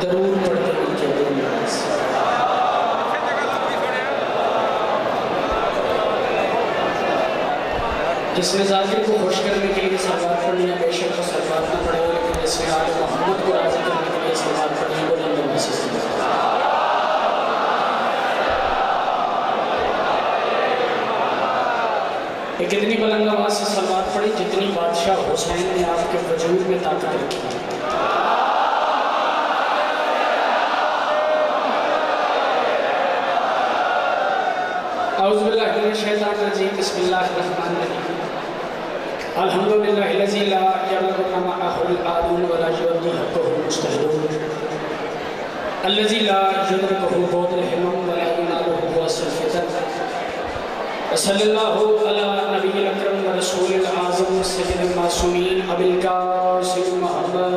درود پڑھتے ہیں کہ جس نے ذاکر کو خوش کرنے کے لیے صلوات پڑھنی ہے بے شک وہ صلوات نہ پڑھے، لیکن جس نے آل محمد کو راضی کرنے کے لیے صلوات پڑھنی ہے وہ لندن میں سے ایک اتنی بلند آواز سے صلوات پڑھی جتنی بادشاہ حسین نے آپ کے وجود میں طاقت رکھی ہے۔ اعوذ باللہ من الشیطان الرجیم، بسم اللہ الرحمن الرحیم۔ الحمدللہ الذی لا یبلغ معه الآلون ولا یؤدی حقه المجتہدون، الذی لا یدرکه بعد الہمم ولا ینالہ بؤس الفتن، صلی اللہ علی نبی الاکرم و رسول الاعظم سید المعصومین ابی القاسم محمد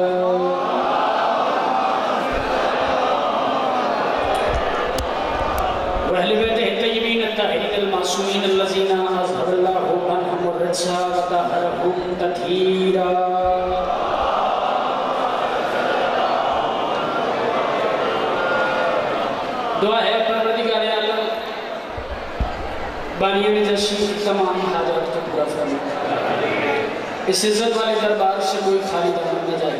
واہل بیتہ الطیبین الطاہرین المعصومین الذین اذہب اللہ عنہم الرجس وطہرہم تطہیرا۔ دعا ہے پروردگار عالم بانیان جشن کی تمام حاجات کو پورا فرما، اس عزت والے دربار سے کوئی خالی دامن نہ جائے۔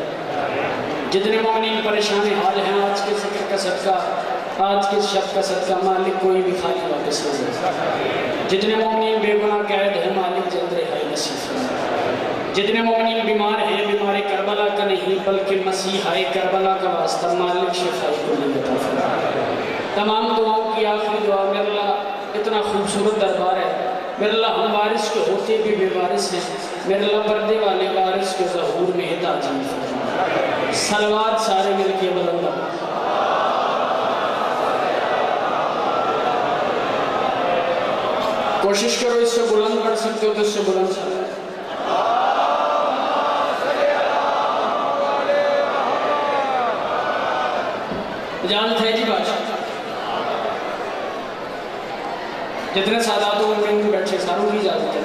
جتنے مومنین پریشان حال ہیں آج کے ذکر کا صدقہ، آج کے شب کا صدقہ، مالک کوئی بھی خالی واپس نہ جائے۔ جتنے مومنین بے گناہ قید ہیں مالک جلد رہائی نصیب فرما۔ جتنے مومنین بیمار ہیں بیمار کربلا کا نہیں بلکہ مسیح کربلا کا واسطہ، مالک شفائی کو نہیں عطا فرما۔ تمام دعاؤں کی آخری دعا، میرے اللہ اتنا خوبصورت دربار ہے، میرے اللہ ہم وارث کے ہوتے بھی بے وارث ہیں، میرے اللہ پردے والے وارث کے ظہور میں تعظیم فرما۔ صلوات سارے مل کے بلند کوشش کرو اس سے بلند پڑھ سکتے ہو تو اس سے بلند سکتے جانتے ہیں جی بادشاہ جتنے سادات ہوں ان کو بیٹھے ساروں کی اجازت ہے۔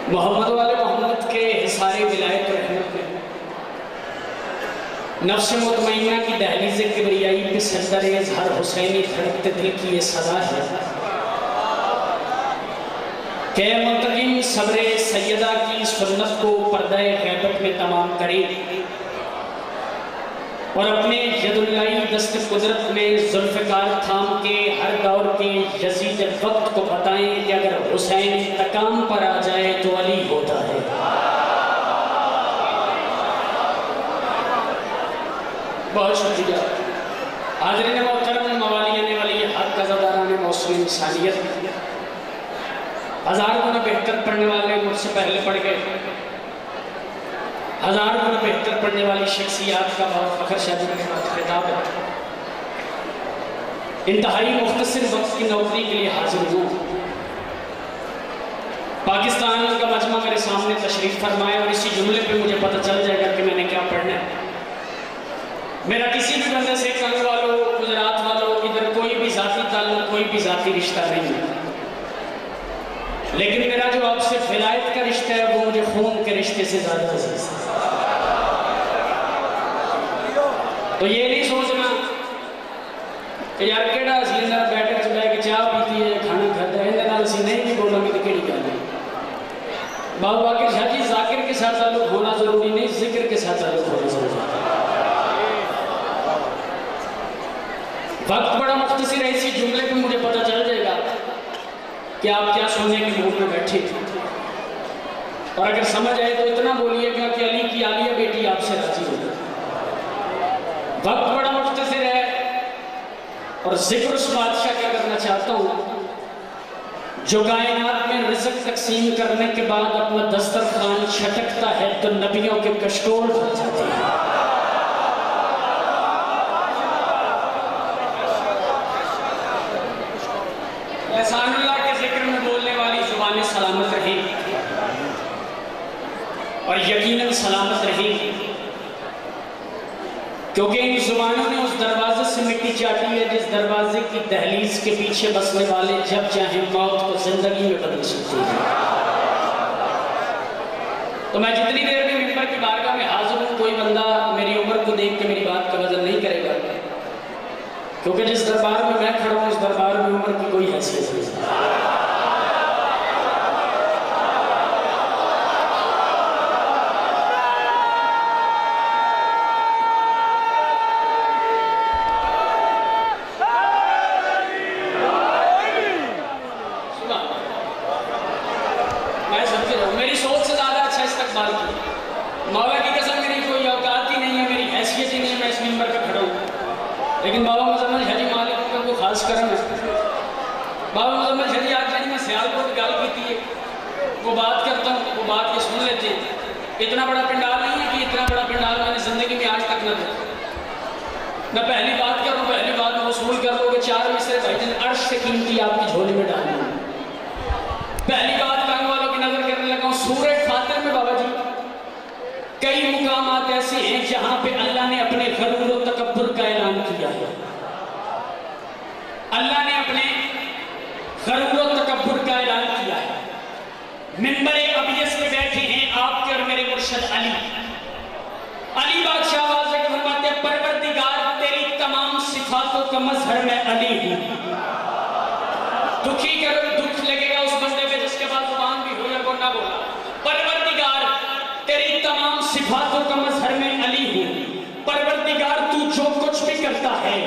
محمد والے محمد کے حصار ولایت و رحمت میں نفس مطمئنہ کی دہلیز کبریائی پہ سجدہ ریز ہر حسینی دھڑکتے دل کی یہ صدا ہے کہ منتقم صبر سیدہ کی سنت کو پردہ غیبت میں تمام کرے اور اپنے ید اللہ دست قدرت میں ذوالفقار تھام کے ہر دور کے یزید وقت کو بتائیں کہ اگر حسین انتقام پر آ جائے تو علی ہوتا ہے۔ بہت شکریہ حاضرین محترم، موالیان ولی حق عزاداران موصول انسانیت، ہزار گنا بہتر پڑھنے والے مجھ سے پہلے پڑھ گئے، ہزار گنا بہتر پڑھنے والی شخصیات کا بہت فخر شادی کے ساتھ خطاب ہے۔ انتہائی مختصر وقت کی نوکری کے لیے حاضر ہوں۔ پاکستان کا مجمع میرے سامنے تشریف فرمائے اور اسی جملے پہ مجھے پتہ چل جائے گا کہ میں نے کیا پڑھنا ہے۔ میرا کسی بھی بندے سے کنگ والوں گجرات والوں ادھر کوئی بھی ذاتی تعلق کوئی بھی ذاتی رشتہ نہیں ہے، لیکن میرا جو آپ سے ولایت کا رشتہ ہے وہ مجھے خون کے رشتے سے زیادہ عزیز ہے۔ تو یہ نہیں سوچنا کہ یار کیڑا اسی اندر بیٹھے چلائے کہ چاہ پیتی ہے کھانا کھاتا ہے اندر اسی نہیں بھی بولا میں کیڑی گل ہے۔ بابا باقر شاہ جی ذاکر کے ساتھ تعلق ہونا ضروری نہیں، ذکر کے ساتھ تعلق ہونا ضروری ہے۔ وقت بڑا مختصر ہے، اسی جملے پہ مجھے پتہ چل جائے گا کہ آپ کیا سننے کی موڈ میں بیٹھے اور اگر سمجھ آئے تو اتنا بولیے گا کہ علی کی عالیہ بیٹی آپ سے راضی ہو۔ وقت بڑا مختصر ہے اور ذکر اس بادشاہ کا کرنا چاہتا ہوں جو کائنات میں رزق تقسیم کرنے کے بعد اپنا دسترخوان چھٹکتا ہے تو نبیوں کے کشکول بھر جاتے ہیں۔ لسان اللہ کے ذکر میں بولنے والی زبانیں سلامت رہیں اور یقیناً سلامت رہیں، کیونکہ ان زبانوں نے اس دروازے سے مٹی چاٹی ہے جس دروازے کی دہلیز کے پیچھے بسنے والے جب چاہیں موت کو زندگی میں بدل سکتے ہیں۔ تو میں جتنی دیر میں ممبر کی بارگاہ میں حاضر ہوں، کوئی بندہ میری عمر کو دیکھ کے میری بات کا کیونکہ جس دربار میں میں کھڑا ہوں اس دربار میں عمر کی کوئی حیثیت نہیں ہے۔ میں سمجھ رہا ہوں میری سوچ سے زیادہ اچھا استقبال کیا، مولا کی قسم میری کوئی اوقات ہی نہیں ہے، میری حیثیت ہی نہیں ہے، میں اس منبر پہ کھڑا ہوں، لیکن بابا مزمل حجی مالک کا وہ خاص کرم ہے۔ بابا مزمل حجی آج جنہی میں سیال کو گال کی تھی، وہ بات کرتا ہوں، وہ بات یہ سن لیتے ہیں۔ اتنا بڑا پنڈال نہیں ہے کہ اتنا بڑا پنڈال میں نے زندگی میں آج تک نہ دیکھا۔ میں پہلی بات کر رہا ہوں، پہلی بات میں وصول کر لو کہ 4 مصرے بھائی جن عرش سے قیمتی آپ کی جھولی میں ڈالیں گے۔ پہلی بات کان والوں کی نظر کرنے لگا ہوں، سورہ فاتر میں بابا جی کئی مقامات ایسے ہیں جہاں پہ اللہ نے اپنے غرور و تکبر کا اعلان کیا ہے۔ اللہ نے اپنے غرور و تکبر کا اعلان کیا ہے۔ منبر ابیس پہ بیٹھے ہیں آپ کے اور میرے مرشد علی بادشاہ واضح کے فرماتے ہیں پروردگار تیری تمام صفاتوں کا مظہر میں علی ہوں۔ دکھی کرو دکھ لگے گا اس بندے پہ جس کے بعد زبان بھی ہو یا وہ نہ بولا۔ پروردگار تیری تمام صفاتوں کا مظہر میں علی ہوں۔ پروردگار تو جو کچھ بھی کرتا ہے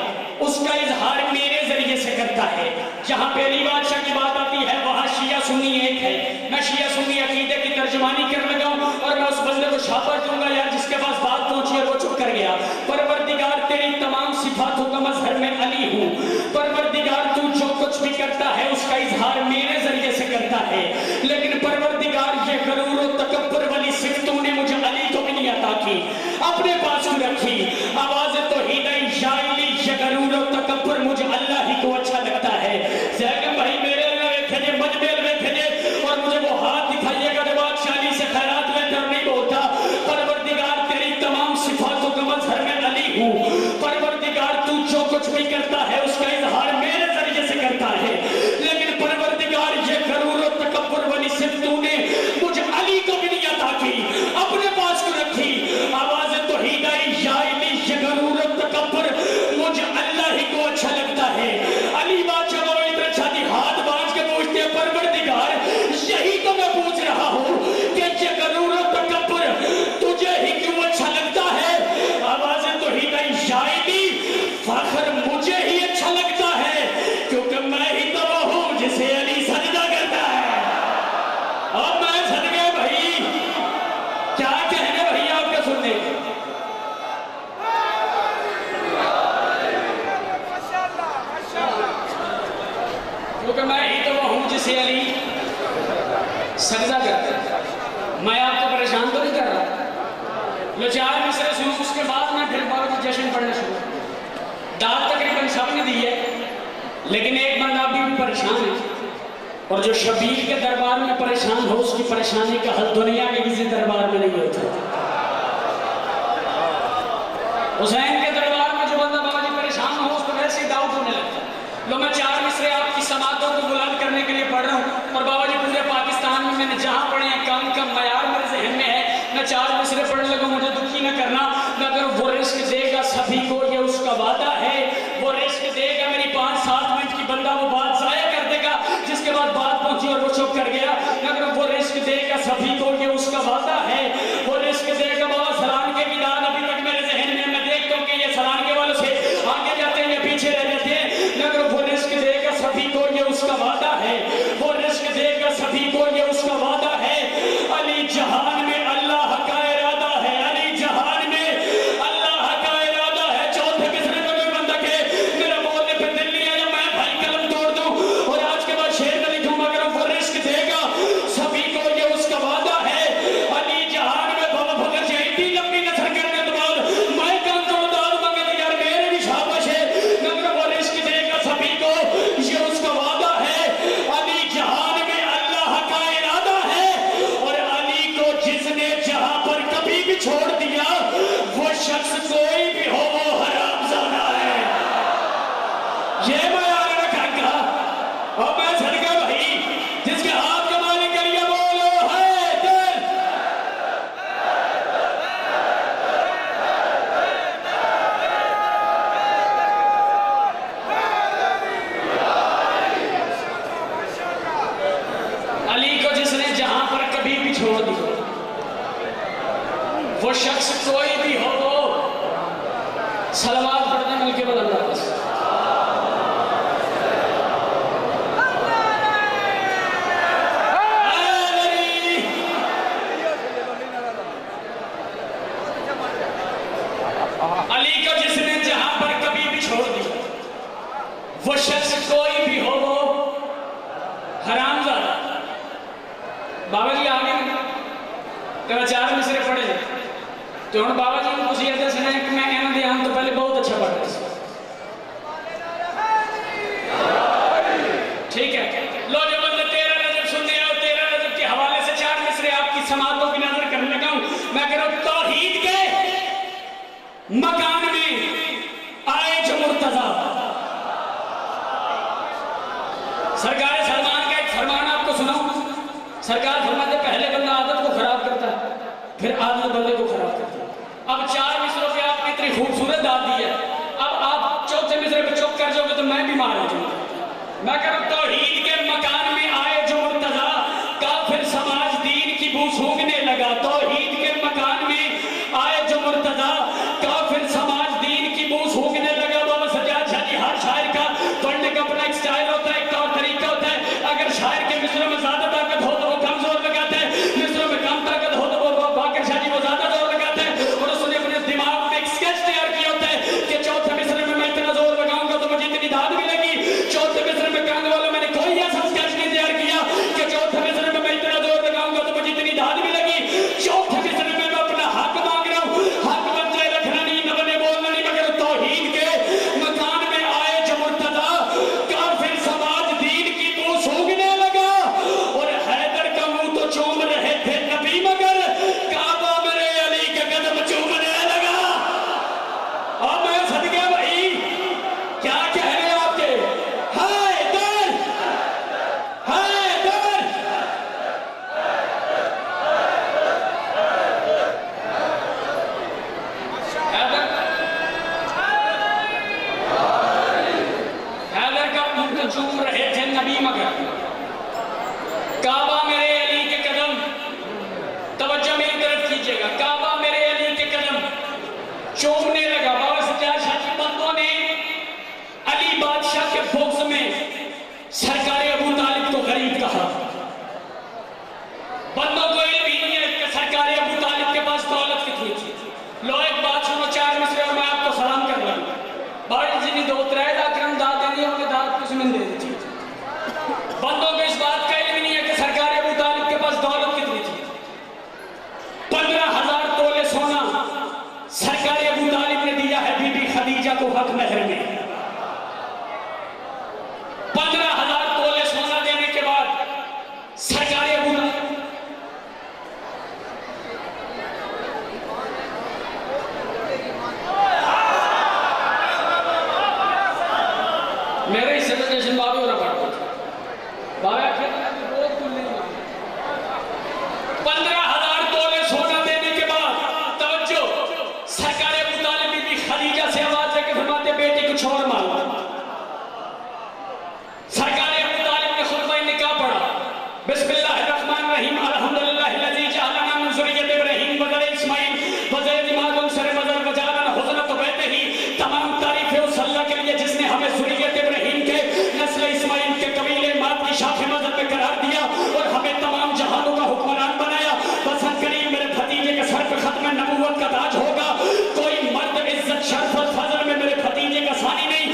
اس کا اظہار میرے ذریعے سے کرتا ہے۔ جہاں پہ علی بادشاہ کی بات آتی ہے وہاں شیعہ سنی ایک ہے۔ میں شیعہ سنی عقیدے کی ترجمانی کر لگا ہوں اور میں اس بندے کو شاپر دوں گا یار جس کے پاس بات پہنچی ہے وہ چپ کر گیا۔ پروردگار تیری تمام صفاتوں کا مظہر میں علی ہوں۔ پروردگار تو جو کچھ بھی کرتا ہے اس کا اظہار میرے ذریعے سے کرتا ہے، لیکن پروردگار یہ غرور و تکبر والی صفتوں نے مجھے علی کو بھی نہیں عطا کی، اپنے پاس کو رکھی۔ آواز توحید یا علی یہ غرور و تکبر مجھے اللہ ہی کو اچھا لگتا ہے۔ زیادہ بھائی میرے اللہ ویکھے جے مجمل ویکھے جے اور مجھے وہ ہاتھ دکھائیے گا جو بادشاہ علی سے خیرات میں کر نہیں بولتا۔ پروردگار تیری تمام صفاتوں کا مظہر میں علی ہوں۔ پروردگار تو جو کچھ بھی کرتا ہے اس کا اظہار میرے ذریعے سے کرتا ہے، لیکن پروردگار یہ غرور و تکبر والی صفتوں نے مجھے علی کو بھی نہیں عطا کی، اپنے پاس کو رکھی۔ آواز توحید یا علی یہ غرور و تکبر مجھے اللہ ہی کو اچھا لگتا ہے۔ علی بادشاہ بابا ادھر چھاتی ہاتھ باز کے پوچھتے ہیں پروردگار یہی تو میں پوچھ رہا ہوں کہ یہ غرور و تکبر تجھے ہی کیوں اچھا لگتا ہے؟ آواز توحید یا علی فخر مجھے ہی اچھا لگتا ہے کیونکہ میں ہی تو وہ ہوں جسے علی سجدہ کرتا ہے۔ اور میں صدقے بھائی کیا کہنے بھائی آپ کا سننے کیونکہ میں ہی تو وہ ہوں جسے علی سجدہ کرتا ہے۔ میں آپ کو پریشان تو نہیں کر رہا، جو 4 مصرے سنوں اس کے بعد میں پھر بابا جی جشن پڑھنا شروع۔ داد تقریباً سب نے دی ہے لیکن ایک بندہ ابھی بھی پریشان ہے، اور جو شبیر کے دربار میں پریشان ہو اس کی پریشانی کا حل دنیا کے کسی دربار میں نہیں ہوتا۔ حسین کے دربار میں جو بندہ بابا جی پریشان ہو اس کو ویسے ہی ڈاؤٹ ہونے لگتا ہے۔ لو میں 4 مصرے آپ کی سماعتوں کو بلند کرنے کے لیے پڑھ رہا ہوں، اور بابا جی پورے پاکستان میں نے جہاں پڑھے ہیں کم کم معیار میرے ذہن میں ہے۔ میں 4 مصرے پڑھنے لگا، مجھے دکھی نہ کرنا، مگر وہ رزق دے گا سبھی کو یہ اس کا وعدہ ہے۔ وہ رزق دے گا، میری 5-7 منٹ کی بندہ وہ بات ضائع کر دے گا جس کے بعد بات پہنچی اور وہ چپ کر گیا، مگر وہ رزق دے گا سبھی کو یہ اس کا وعدہ ہے۔ وہ رزق دے گا بابا سلان کے میدان ابھی تک میرے ذہن میں، میں دیکھتا ہوں کہ یہ سلان کے والوں سے آگے جاتے ہیں یا پیچھے رہ جاتے ہیں، مگر وہ رزق دے گا سبھی کو یہ اس کا وعدہ ہے۔ وہ رزق دے گا سبھی کو یہ اس کا وعدہ ہے۔ علی جہان میں اللہ کا ارادہ ہے، علی جہان میں اللہ کا ارادہ ہے۔ چوتھے مصرے میں کوئی بندہ کہ میرا بولنے پہ دل نہیں آیا میں بھائی قلم توڑ دوں اور آج کے بعد شعر میں لکھوں، مگر وہ رزق دے گا سبھی کو یہ اس کا وعدہ ہے۔ علی جہان میں بابا فخر سے اتنی لمبی نثر کرنے کے بعد میں کام توڑ دار مگر یار میرے بھی شاباش ہے، مگر وہ رزق دے گا سبھی کو یہ اس کا وعدہ ہے۔ علی جہان میں اللہ کا ارادہ ہے، اور علی کو جس نے جہاں پر کبھی بھی چھوڑ دیا وہ شخص کوئی بھی ہو وہ حرام زادہ ہے۔ یہ میں آنے رکھا گا، اور میں صدقہ بھائی جس کے ہاتھ کا مالک کریے بولو ہے دل۔ کوئی بھی ہو وہ سلوات پڑھنے مل کے بلند آواز علی کو جس نے جہاں پر کبھی بھی چھوڑ دی وہ شخص کوئی بھی ہو وہ حرام زادہ بابا جی آگے کہ چار مصرے پڑھے تو ہن بابا جی کو سیدھے سے نہیں کہ میں کہنا دیان تو پہلے بہت اچھا پڑھ رہا ٹھیک ہے لو جو بندہ 13 رجب سننے آؤ 13 رجب کے حوالے سے چار مصرے آپ کی سماعتوں کی نظر کرنے لگا ہوں میں کہہ رہا ہوں توحید کے مکان میں آئے جو مرتضیٰ سرکار سلمان کا ایک فرمان آپ کو سناؤں سرکار فرماتے پہلے بندہ عادت کو خراب کرتا ہے پھر عادت بندے کو خراب کرتا ہے اب چار مصروں پہ آپ نے اتنی خوبصورت داد دی ہے اب آپ چوتھے مصرے پہ چپ کر جاؤ گے تو میں بھی مار آ جاؤں میں کہہ رہا ہوں توحید کے مکان میں آئے جو مرتضیٰ کافر سماج دین کی بو سونگنے لگا توحید کے مکان میں آئے جو مرتضیٰ کافر سماج دین کی بو سونگنے لگا بابا سجاد شاہ جی ہر شاعر کا پڑھنے کا اپنا ایک سٹائل ہوتا ہے ایک طور طریقہ ہوتا ہے اگر شاعر کے مصروں میں زیادہ طاقت ہو تو وہ کم زور لگاتا ہے مصروں میں کم طاقت ہو تو وہ باقر شاہ جی وہ زیادہ زور لگاتا ہے اور اس نے اپنے دماغ میں ایک سکیچ تیار کیا ہوتا ہے کہ چوتھے مصرے میں اتنا زور لگاؤں گا تو مجھے اتنی داد ملے گی چوتھے مصرے میں کانگ والوں میں نے کوئی ایسا سکیچ نہیں تیار کیا کہ چوتھے مصرے میں اتنا زور لگاؤں گا تو مجھے اتنی داد ملے گی چوتھے مصرے میں میں اپنا حق مانگ رہا ہوں حق بچے رکھنا نہیں نہ بنے بولنا نہیں مگر توحید کے مکان میں آئے جو مرتضیٰ کافر سماج دین کی بو سونگنے لگا اور حیدر کا منہ تو چوم رہے تھے نبی مگر کعبہ میرے علی کے قدم چومنے لگا اور میں صدقے بھائی کیا کہہ رہے ہیں آپ کے حیدر حیدر حیدر کا منہ تو چوم رہے تھے نبی مگر کعبہ میرے علی کے قدم توجہ میری طرف کیجئے گا کعبہ میرے علی کے قدم چومنے لگا بابا سجاد شاہ کی بندوں نے علی بادشاہ کے بغض میں سرکار ابو طالب کو غریب کہا بندوں کو علم ہی نہیں ہے کہ سرکار ابو طالب کے پاس دولت کتنی تھی لو ایک بات سنو چار مصرے اور میں آپ کو سلام کر رہا ہوں بڑی جنہی دو ترائے دا کرم داد دے دیا انہیں داد کس میں دے دی بندوں کو اس بات کا علم نہیں ہے کہ سرکار ابو طالب کے پاس دولت کتنی تھی 15,000 تولے سونا سرکار ابو طالب نے دیا ہے بی بی خدیجہ کو حق مہر میں 15,000 تولے سونا دینے کے بعد سرکار ابو طالب میرے اس سیلیبریشن بابی ہو رہا پڑھتا بابا کہتا ہے بہت کل نہیں 15,000 تولے سونا دینے کے بعد توجہ سرکار ابو طالب بی بی خدیجہ سے آواز ہے کہ فرماتے بیٹے کچھ اور مانگا سرکار ابو طالب نے خطبہ نکاح پڑھا بسم اللہ الرحمن الرحیم الحمدللہ الذی جعلنا من ذریۃ ابراہیم وذر اسماعیل وزید مادن سر وزر وجعلنا حسنۃ بیتہ تمام تعریفیں اس اللہ کے لیے جس نے ہمیں ذریت ابراہیم کے نسل اسماعیل کے قبیلے ماد کی شاخ مذہب میں قرار دیا اور ہمیں تمام جہانوں کا حکمران بنایا بس کریم میرے بھتیجے کے سر پہ ختم نبوت کا تاج ہوگا کوئی مرد عزت شرف اور فضل میں میرے بھتیجے کا ثانی نہیں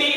3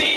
3